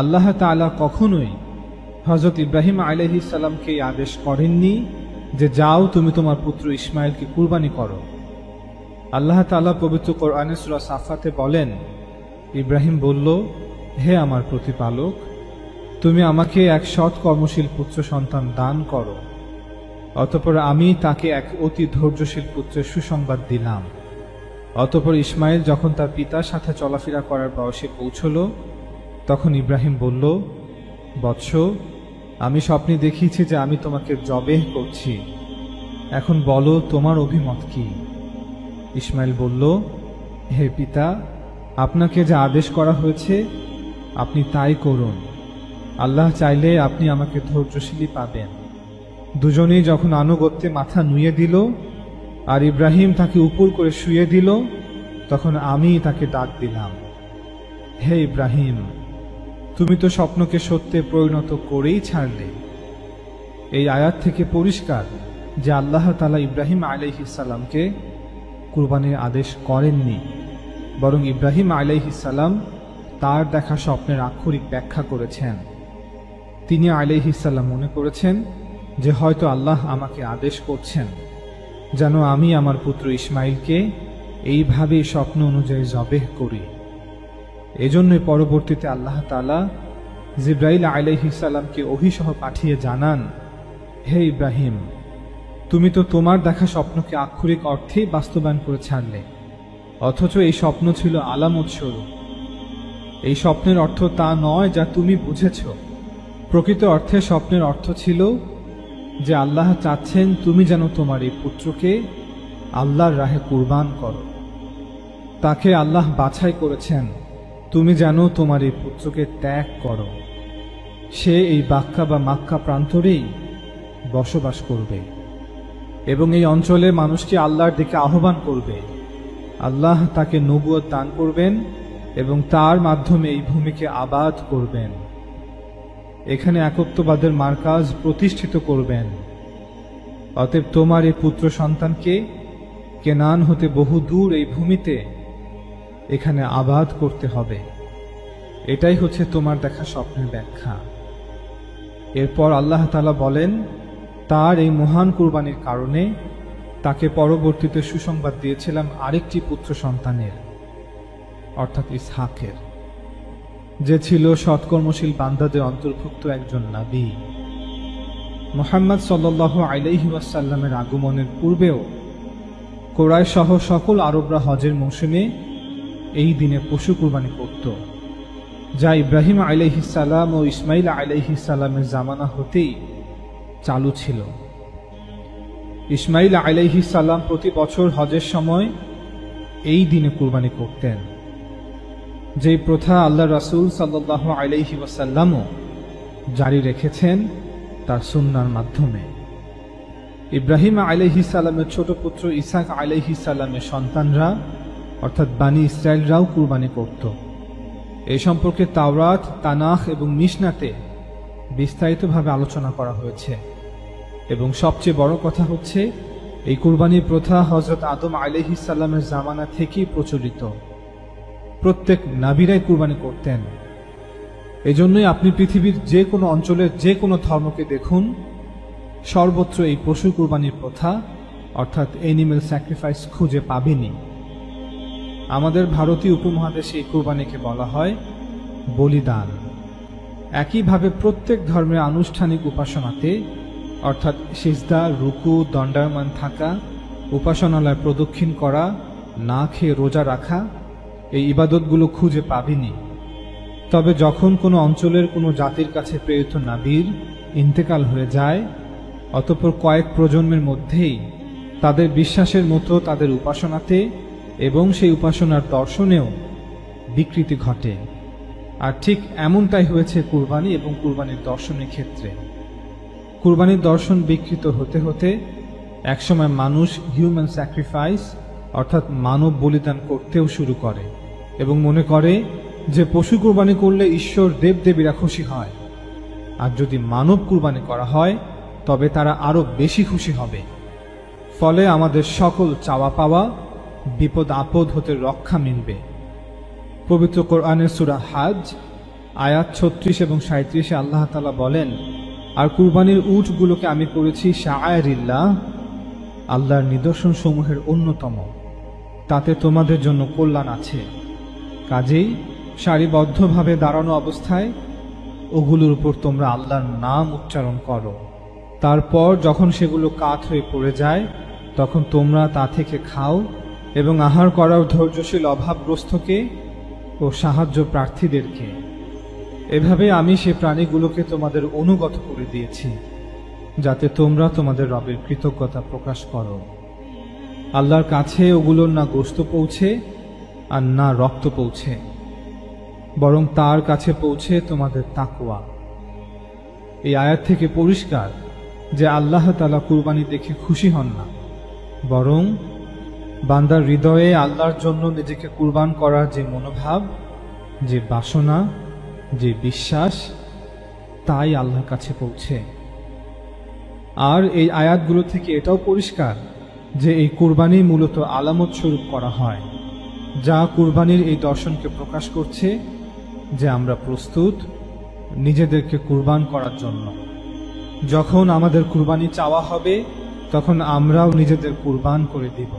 আল্লাহ তাআলা কখনোই হযরত ইব্রাহিম আলাইহিস সালামকে আদেশ করেননি যে যাও তুমি তোমার পুত্র ইসমাইলকে কুরবানি করো। আল্লাহ তাআলা পবিত্র কোরআনে সূরা সাফাতে বলেন, ইব্রাহিম বলল, হে আমার প্রতিপালক, তুমি আমাকে এক সৎ কর্মশীল পুত্র সন্তান দান করো। অতঃপর আমি তাকে এক অতি ধৈর্যশীল পুত্রের সুসংবাদ দিলাম। অতঃপর ইসমাইল যখন তার পিতার সাথে চলাফেরা করার বয়সে পৌঁছল, তখন ইব্রাহিম বলল, বৎস, আমি স্বপ্নে দেখিয়েছি যে আমি তোমাকে জবেহ করছি, এখন বলো তোমার অভিমত কি? ইসমাইল বলল, হে পিতা, আপনাকে যা আদেশ করা হয়েছে আপনি তাই করুন। আল্লাহ চাইলে আপনি আমাকে ধৈর্যশীলই পাবেন। দুজনেই যখন আনুগত্যে মাথা নুয়ে দিল আর ইব্রাহিম তাকে উপর করে শুয়ে দিল, তখন আমি তাকে ডাক দিলাম, হে ইব্রাহিম, তুমি তো স্বপ্নকে সত্যে পরিণত করেই ছাড়লে। এই আয়াত থেকে পরিষ্কার যে আল্লাহ তাআলা ইব্রাহিম আলাইহিস সালামকে কুরবানির আদেশ করেননি, বরং ইব্রাহিম আলাইহিস সালাম তার দেখা স্বপ্নের আক্ষরিক ব্যাখ্যা করেছেন। তিনি আলাইহিস সালাম মনে করেছেন যে হয়তো আল্লাহ আমাকে আদেশ করছেন যেন আমি আমার পুত্র ইসমাইলকে এইভাবেই স্বপ্ন অনুযায়ী জবেহ করি। এজন্যই পরবর্তীতে আল্লাহ তাআলা জিবরাইল আলাইহিস সালামকে ওহীসহ পাঠিয়ে জানান, হে ইব্রাহিম, তুমি তো তোমার দেখা স্বপ্নকে আক্ষরিক অর্থেই বাস্তবায়ন করে ছাড়লে, অথচ এই স্বপ্ন ছিল আলামত স্বরূপ। এই স্বপ্নের অর্থ তা নয় যা তুমি বুঝেছ। প্রকৃত অর্থে স্বপ্নের অর্থ ছিল যে আল্লাহ চাচ্ছেন তুমি যেন তোমার এই পুত্রকে আল্লাহর রাহে কুরবান করো। তাকে আল্লাহ বাছাই করেছেন তুমি যেন তোমার এই পুত্রকে ত্যাগ করো। সে এই বাক্কা বা মাক্কা প্রান্তরেই বসবাস করবে এবং এই অঞ্চলে মানুষকে আল্লাহর দিকে আহ্বান করবে। আল্লাহ তাকে নবুয়ত দান করবেন এবং তার মাধ্যমে এই ভূমিকে আবাদ করবেন। এখানে একত্ববাদের মার্কাজ প্রতিষ্ঠিত করবেন। অতএব তোমার এই পুত্র সন্তানকে কেনান হতে বহু দূর এই ভূমিতে এখানে আবাদ করতে হবে। এটাই হচ্ছে তোমার দেখা স্বপ্নের ব্যাখ্যা। এরপর আল্লাহ তাআলা বলেন, তার এই মহান কুরবানির কারণে তাকে পরবর্তীতে সুসংবাদ দিয়েছিলাম আরেকটি পুত্র সন্তানের, অর্থাৎ ইসহাকের, যে ছিল সৎকর্মশীল বান্দাদের অন্তর্ভুক্ত একজন নবী। মুহাম্মদ সাল্লাল্লাহু আলাইহি ওয়াসাল্লামের আগমনের পূর্বেও কুরাইশ সহ সকল আরবরা হজের মৌসুমে এই দিনে পশু কুরবানি করত, যা ইব্রাহিম আলাইহিস সালাম ও ইসমাইল আলাইহিস সালামের জামানা হতেই চালু ছিল। ইসমাইল আলাইহিস সালাম প্রতি বছর হজের সময় এই দিনে কুরবানি করতেন, যেই প্রথা আল্লাহ রাসূল সাল্লাল্লাহু আলাইহি ওয়াসাল্লামও জারি রেখেছেন তার সুন্নাহর মাধ্যমে। ইব্রাহিম আলাইহিস সালামের ছোট পুত্র ইসহাক আলাইহিস সালামের সন্তানরা অর্থাৎ বানি ইসরায়েলরাও কুরবানি করত। এই সম্পর্কে তাওরাত, তানাখ এবং মিশনাতে বিস্তারিতভাবে আলোচনা করা হয়েছে। এবং সবচেয়ে বড় কথা হচ্ছে, এই কুরবানির প্রথা হযরত আদম আলাইহিস সালামের জামানা থেকেই প্রচলিত। প্রত্যেক নবীরাই কুরবানি করতেন। এজন্যই আপনি পৃথিবীর যে কোনো অঞ্চলের যে কোনো ধর্মকে দেখুন, সর্বত্র এই পশু কুরবানির প্রথা অর্থাৎ এনিম্যাল স্যাক্রিফাইস খুঁজে পাবেনই। আমাদের ভারতীয় উপমহাদেশে এই কুরবানিকে বলা হয় বলিদান। একইভাবে প্রত্যেক ধর্মের আনুষ্ঠানিক উপাসনাতে অর্থাৎ সিজদা, রুকু, দণ্ডায়মান থাকা, উপাসনালয় প্রদক্ষিণ করা, না খেয়ে রোজা রাখা, এই ইবাদতগুলো খুঁজে পাবেনি। তবে যখন কোনো অঞ্চলের কোনো জাতির কাছে প্রেরিত নবীর ইন্তেকাল হয়ে যায়, অতঃপর কয়েক প্রজন্মের মধ্যেই তাদের বিশ্বাসের মতো তাদের উপাসনাতে এবং সেই উপাসনার দর্শনেও বিকৃতি ঘটে। আর ঠিক এমনটাই হয়েছে কুরবানি এবং কুরবানির দর্শনের ক্ষেত্রে। কুরবানির দর্শন বিকৃত হতে হতে একসময় মানুষ হিউম্যান স্যাক্রিফাইস অর্থাৎ মানব বলিদান করতেও শুরু করে এবং মনে করে যে পশু কুরবানি করলে ঈশ্বর দেবদেবীরা খুশি হয়, আর যদি মানব কুরবানি করা হয় তবে তারা আরো বেশি খুশি হবে। ফলে আমাদের সকল চাওয়া পাওয়া, বিপদ আপদ হতে রক্ষা মিলবে। পবিত্র কোরআনের সূরা হজ আয়াত 36 এবং 37 আল্লাহ তাআলা বলেন, আর কুরবানির উটগুলোকে আমি করেছি শাআইরিল্লাহ, আল্লাহর নিদর্শন সমূহের অন্যতম, তাতে তোমাদের জন্য কল্যাণ আছে। কাজেই সারিবদ্ধভাবে দাঁড়ানো অবস্থায় ওগুলোর উপর তোমরা আল্লাহর নাম উচ্চারণ করো। তারপর যখন সেগুলো কাত হয়ে পড়ে যায় তখন তোমরা তা থেকে খাও এবং আহার করার ধৈর্যশীল অভাবগ্রস্তকে ও সাহায্য প্রার্থীদেরকে। এভাবে আমি সে প্রাণীগুলোকে তোমাদের অনুগত করে দিয়েছি যাতে তোমরা তোমাদের রবের কৃতজ্ঞতা প্রকাশ করো। আল্লাহর কাছে ওগুলোর না গোশত পৌঁছে আর না রক্ত পৌঁছে, বরং তার কাছে পৌঁছে তোমাদের তাকওয়া। এই আয়াত থেকে পরিষ্কার যে আল্লাহ তাআলা কুরবানি দেখে খুশি হন না, বরং বান্দার হৃদয়ে আল্লাহর জন্য নিজেকে কুরবান করার যে মনোভাব, যে বাসনা, যে বিশ্বাস, তাই আল্লাহর কাছে পৌঁছে। আর এই আয়াতগুলো থেকে এটাও পরিষ্কার যে এই কুরবানি মূলত আলামত স্বরূপ করা হয়, যা কুরবানির এই দর্শনকে প্রকাশ করছে যে আমরা প্রস্তুত নিজেদেরকে কুরবান করার জন্য। যখন আমাদের কুরবানি চাওয়া হবে তখন আমরাও নিজেদের কুরবান করে দিব।